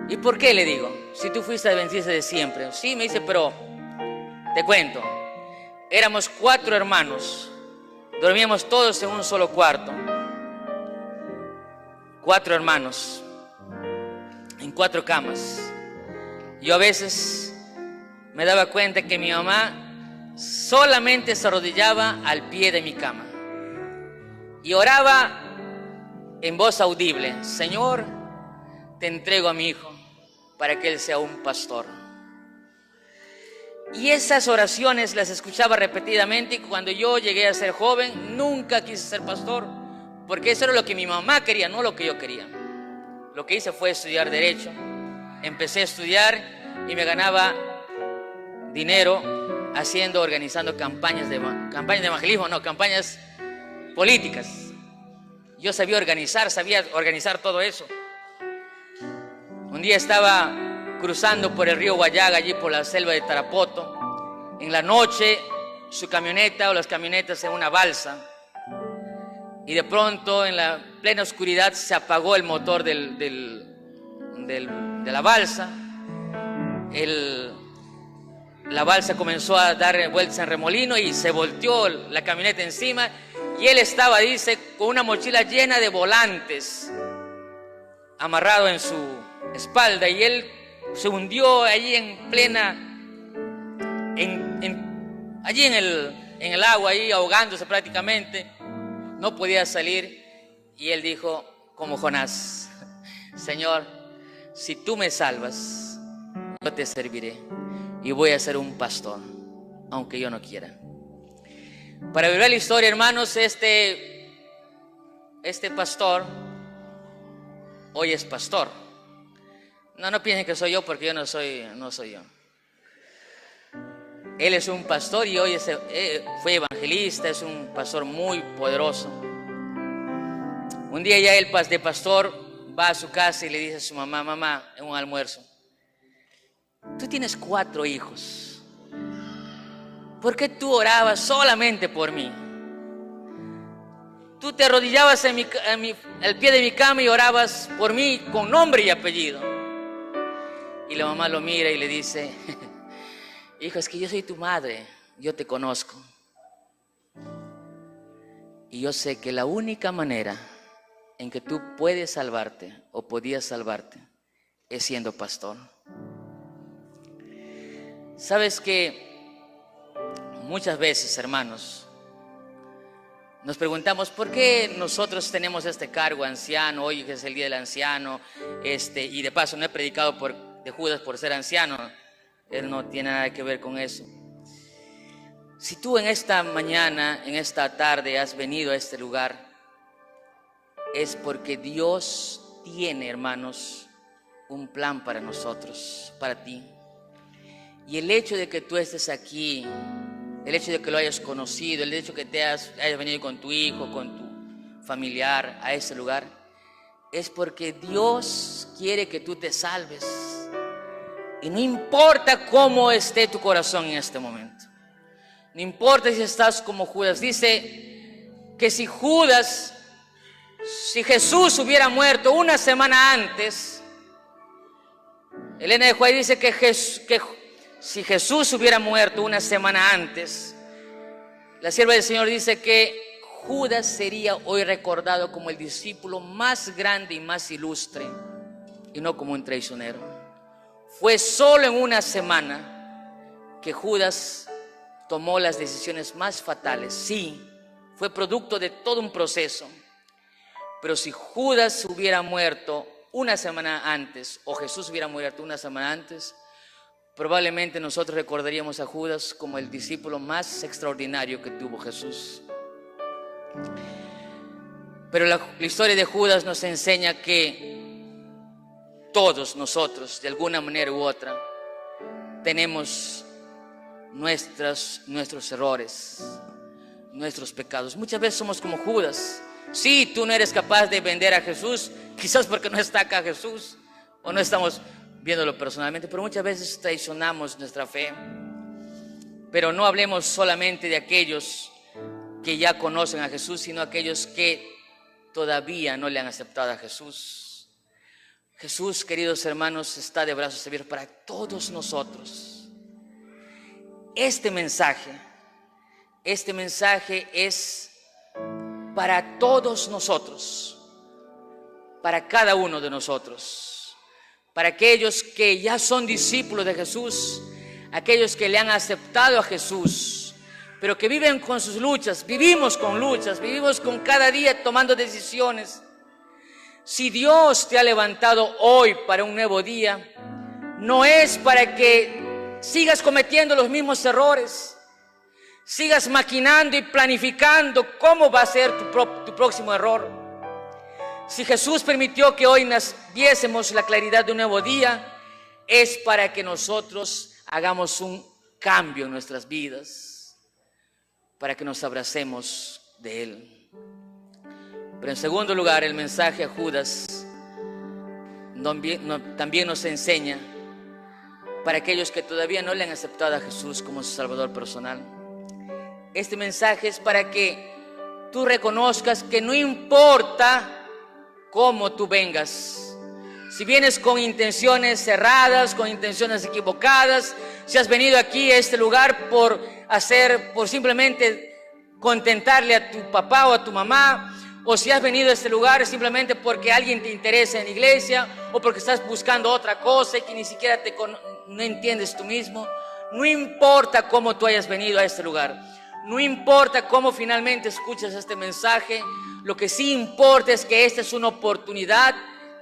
¿Y por qué? Le digo, si tú fuiste adventista de siempre. Sí, me dice, pero te cuento, éramos 4 hermanos, dormíamos todos en un solo cuarto. 4 hermanos en 4 camas. Yo a veces me daba cuenta que mi mamá solamente se arrodillaba al pie de mi cama y oraba en voz audible, Señor, te entrego a mi hijo para que él sea un pastor. Y esas oraciones las escuchaba repetidamente, y cuando yo llegué a ser joven nunca quise ser pastor, porque eso era lo que mi mamá quería, no lo que yo quería. Lo que hice fue estudiar Derecho. Empecé a estudiar y me ganaba dinero organizando campañas de evangelismo, no, campañas políticas. Yo sabía organizar todo eso. Un día estaba cruzando por el río Guayaga, allí por la selva de Tarapoto. En la noche, su camioneta o las camionetas en una balsa. Y de pronto, en la plena oscuridad, se apagó el motor de la balsa. la balsa comenzó a dar vueltas en remolino y se volteó la camioneta encima, y él estaba, dice, con una mochila llena de volantes amarrado en su espalda, y él se hundió allí en plena, allí en el agua, ahí ahogándose prácticamente. No podía salir, y él dijo, como Jonás: Señor, si tú me salvas, yo te serviré y voy a ser un pastor, aunque yo no quiera. Para ver la historia, hermanos, este pastor hoy es pastor. No piensen que soy yo, porque yo no soy yo. Él es un pastor y hoy fue evangelista, es un pastor muy poderoso. Un día ya el de pastor va a su casa y le dice a su mamá: mamá, en un almuerzo, tú tienes 4 hijos. ¿Por qué tú orabas solamente por mí? Tú te arrodillabas al pie de mi cama y orabas por mí con nombre y apellido. Y la mamá lo mira y le dice: hijo, es que yo soy tu madre, yo te conozco. Y yo sé que la única manera en que tú puedes salvarte o podías salvarte es siendo pastor. Sabes que muchas veces, hermanos, nos preguntamos por qué nosotros tenemos este cargo anciano, hoy que es el día del anciano, y de paso no he predicado de Judas por ser anciano, él no tiene nada que ver con eso. Si tú en esta mañana, en esta tarde has venido a este lugar, es porque Dios tiene, hermanos, un plan para nosotros, para ti. Y el hecho de que tú estés aquí, el hecho de que lo hayas conocido, el hecho de que hayas venido con tu hijo, con tu familiar a ese lugar, es porque Dios quiere que tú te salves. Y no importa cómo esté tu corazón en este momento, no importa si estás como Judas. Dice que si Jesús hubiera muerto una semana antes, Elena de White dice que si Jesús hubiera muerto una semana antes, la sierva del Señor dice que Judas sería hoy recordado como el discípulo más grande y más ilustre, y no como un traicionero. Fue solo en una semana que Judas tomó las decisiones más fatales. Sí, fue producto de todo un proceso. Pero si Judas hubiera muerto una semana antes, o Jesús hubiera muerto una semana antes, probablemente nosotros recordaríamos a Judas como el discípulo más extraordinario que tuvo Jesús. Pero la historia de Judas nos enseña que todos nosotros, de alguna manera u otra, tenemos nuestros errores, nuestros pecados. Muchas veces somos como Judas. Sí, tú no eres capaz de vender a Jesús, quizás porque no está acá Jesús, o no estamos viéndolo personalmente, pero muchas veces traicionamos nuestra fe. Pero no hablemos solamente de aquellos que ya conocen a Jesús, sino aquellos que todavía no le han aceptado a Jesús. Jesús, queridos hermanos, está de brazos abiertos para todos nosotros. Este mensaje es para todos nosotros, para cada uno de nosotros, para aquellos que ya son discípulos de Jesús, aquellos que le han aceptado a Jesús, pero que viven con sus luchas. Vivimos con cada día tomando decisiones. Si Dios te ha levantado hoy para un nuevo día, no es para que sigas cometiendo los mismos errores, sigas maquinando y planificando cómo va a ser tu próximo error. Si Jesús permitió que hoy viésemos la claridad de un nuevo día, es para que nosotros hagamos un cambio en nuestras vidas, para que nos abracemos de Él. Pero en segundo lugar, el mensaje a Judas también nos enseña para aquellos que todavía no le han aceptado a Jesús como su Salvador personal. Este mensaje es para que tú reconozcas que no importa cómo tú vengas, si vienes con intenciones cerradas, con intenciones equivocadas, si has venido aquí a este lugar por simplemente contentarle a tu papá o a tu mamá, o si has venido a este lugar simplemente porque alguien te interesa en la iglesia, o porque estás buscando otra cosa y que ni siquiera no entiendes tú mismo. No importa cómo tú hayas venido a este lugar, no importa cómo finalmente escuchas este mensaje, lo que sí importa es que esta es una oportunidad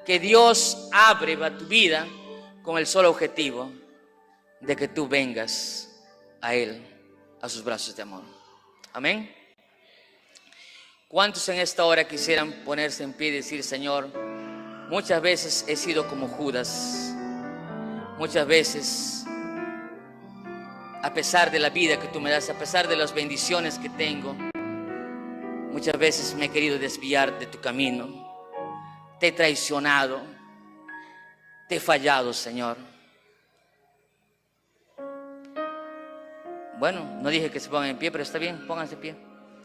que Dios abre a tu vida con el solo objetivo de que tú vengas a Él, a sus brazos de amor. Amén. ¿Cuántos en esta hora quisieran ponerse en pie y decir: Señor, muchas veces he sido como Judas, muchas veces, a pesar de la vida que tú me das, a pesar de las bendiciones que tengo, muchas veces me he querido desviar de tu camino, te he traicionado, te he fallado, Señor? Bueno, no dije que se pongan en pie, pero está bien, pónganse en pie,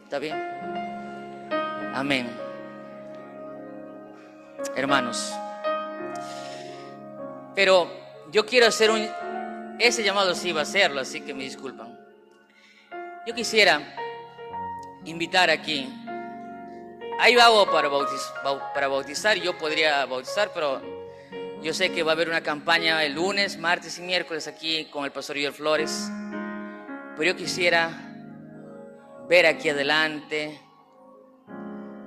está bien. Amén. Hermanos, pero yo quiero hacer ese llamado sí iba a hacerlo, así que me disculpan. Yo quisiera invitar aquí, hay agua para bautizar, yo podría bautizar, pero yo sé que va a haber una campaña el lunes, martes y miércoles aquí con el pastor Joel Flores, pero yo quisiera ver aquí adelante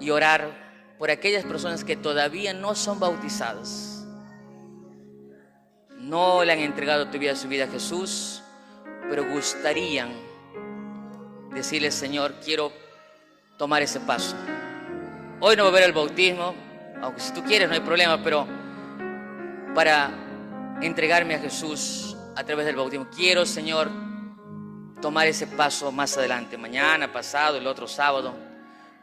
y orar por aquellas personas que todavía no son bautizadas, no le han entregado su vida a Jesús, pero gustarían decirle: Señor, quiero tomar ese paso. Hoy no va a haber el bautismo, aunque si tú quieres no hay problema, pero para entregarme a Jesús a través del bautismo, quiero, Señor, tomar ese paso más adelante, mañana, pasado, el otro sábado.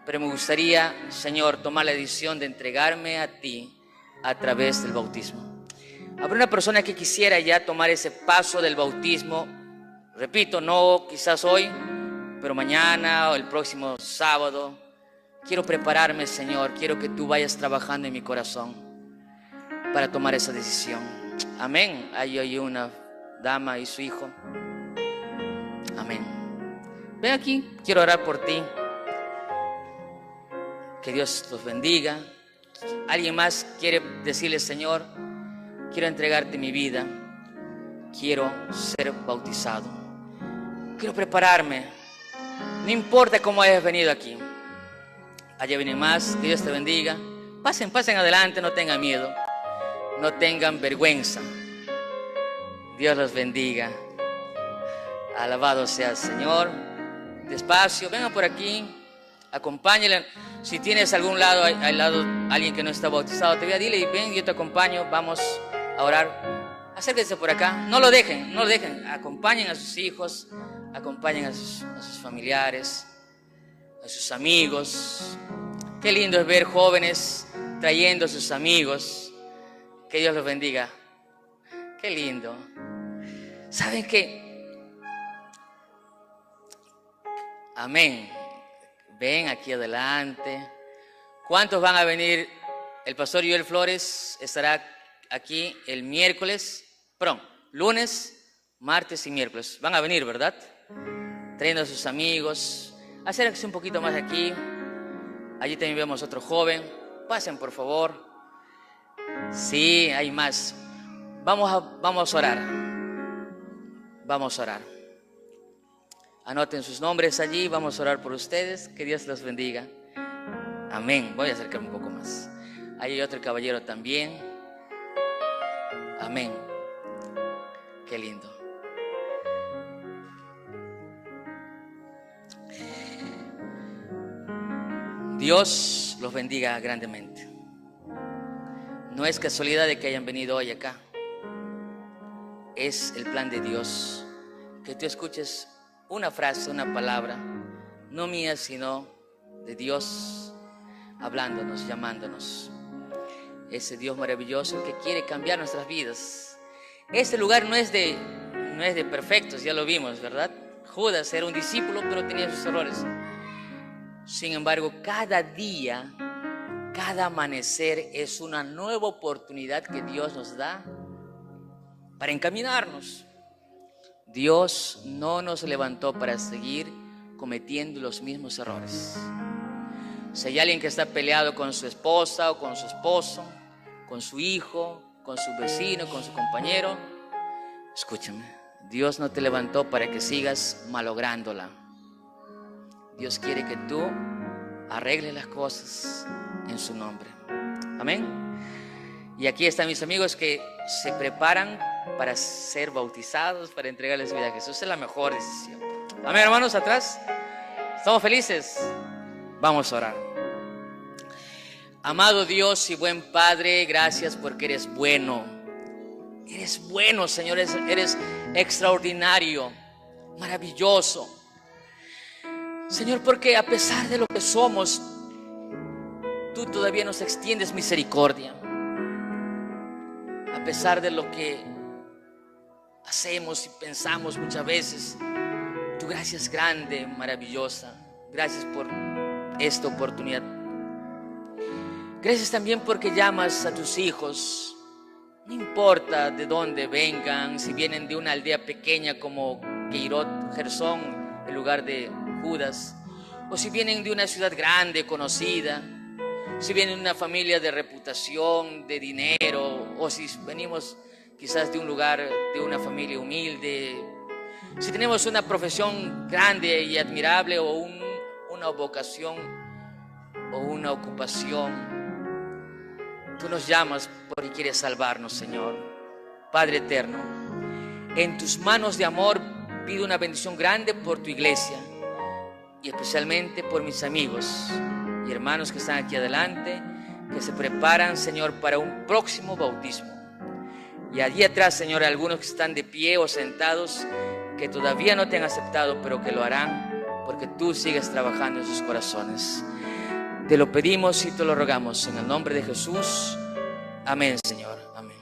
Pero me gustaría, Señor, tomar la decisión de entregarme a ti a través del bautismo. Habrá una persona que quisiera ya tomar ese paso del bautismo. Repito, no quizás hoy, pero mañana o el próximo sábado. Quiero prepararme, Señor. Quiero que tú vayas trabajando en mi corazón para tomar esa decisión. Amén. Ahí hay una dama y su hijo. Amén. Ven aquí, quiero orar por ti. Que Dios los bendiga. ¿Alguien más quiere decirle: Señor, quiero entregarte mi vida, quiero ser bautizado, quiero prepararme? No importa cómo hayas venido aquí. Allá vienen más. Que Dios te bendiga. Pasen adelante, no tengan miedo, no tengan vergüenza. Dios los bendiga. Alabado sea el Señor. Despacio, vengan por aquí. Acompáñenle. Si tienes algún lado, al lado alguien que no está bautizado, te voy a dile: ven, yo te acompaño, vamos a orar. Acérquense por acá, no lo dejen. Acompañen a sus hijos, acompañen a sus familiares, a sus amigos. Qué lindo es ver jóvenes trayendo a sus amigos. Que Dios los bendiga. Qué lindo. ¿Saben qué? Amén. Ven aquí adelante. ¿Cuántos van a venir? El pastor Joel Flores estará aquí el miércoles, lunes, martes y miércoles. Van a venir, ¿verdad? Trayendo a sus amigos. Acérquense un poquito más aquí. Allí también vemos otro joven. Pasen, por favor. Sí, hay más. Vamos a orar. Vamos a orar. Anoten sus nombres allí, vamos a orar por ustedes. Que Dios los bendiga. Amén. Voy a acercarme un poco más. Ahí hay otro caballero también. Amén. Qué lindo. Dios los bendiga grandemente. No es casualidad de que hayan venido hoy acá. Es el plan de Dios que tú escuches una frase, una palabra, no mía, sino de Dios hablándonos, llamándonos. Ese Dios maravilloso que quiere cambiar nuestras vidas. Este lugar no es de perfectos, ya lo vimos, ¿verdad? Judas era un discípulo, pero tenía sus errores. Sin embargo, cada día, cada amanecer es una nueva oportunidad que Dios nos da para encaminarnos. Dios no nos levantó para seguir cometiendo los mismos errores. Si hay alguien que está peleado con su esposa o con su esposo, con su hijo, con su vecino, con su compañero, escúchame, Dios no te levantó para que sigas malográndola. Dios quiere que tú arregles las cosas en su nombre. Amén. Y aquí están mis amigos que se preparan para ser bautizados, para entregarles vida a Jesús. Es la mejor decisión. Amén, hermanos, atrás. ¿Estamos felices? Vamos a orar. Amado Dios y buen Padre, gracias porque eres bueno. Eres bueno, Señor, eres extraordinario, maravilloso. Señor, porque a pesar de lo que somos, tú todavía nos extiendes misericordia. A pesar de lo que hacemos y pensamos muchas veces, tu gracia es grande, maravillosa. Gracias por esta oportunidad. Gracias también porque llamas a tus hijos. No importa de dónde vengan, si vienen de una aldea pequeña como Keirot, Gersón, en lugar de Judas, o si vienen de una ciudad grande, conocida, si vienen de una familia de reputación, de dinero, o si venimos quizás de un lugar, de una familia humilde, si tenemos una profesión grande y admirable o una vocación o una ocupación, tú nos llamas porque quieres salvarnos, Señor. Padre eterno, en tus manos de amor pido una bendición grande por tu iglesia y especialmente por mis amigos y hermanos que están aquí adelante, que se preparan, Señor, para un próximo bautismo. Y allí atrás, Señor, algunos que están de pie o sentados, que todavía no te han aceptado, pero que lo harán porque tú sigues trabajando en sus corazones. Te lo pedimos y te lo rogamos en el nombre de Jesús. Amén, Señor. Amén.